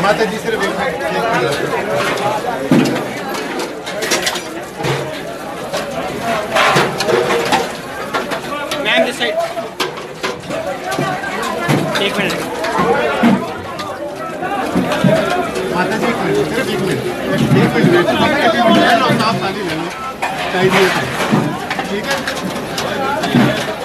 माता जी सिर्फ ma'am this side एक मिनट माता जी सिर्फ एक मिनट आप खाली ले लो चाहिए ठीक है।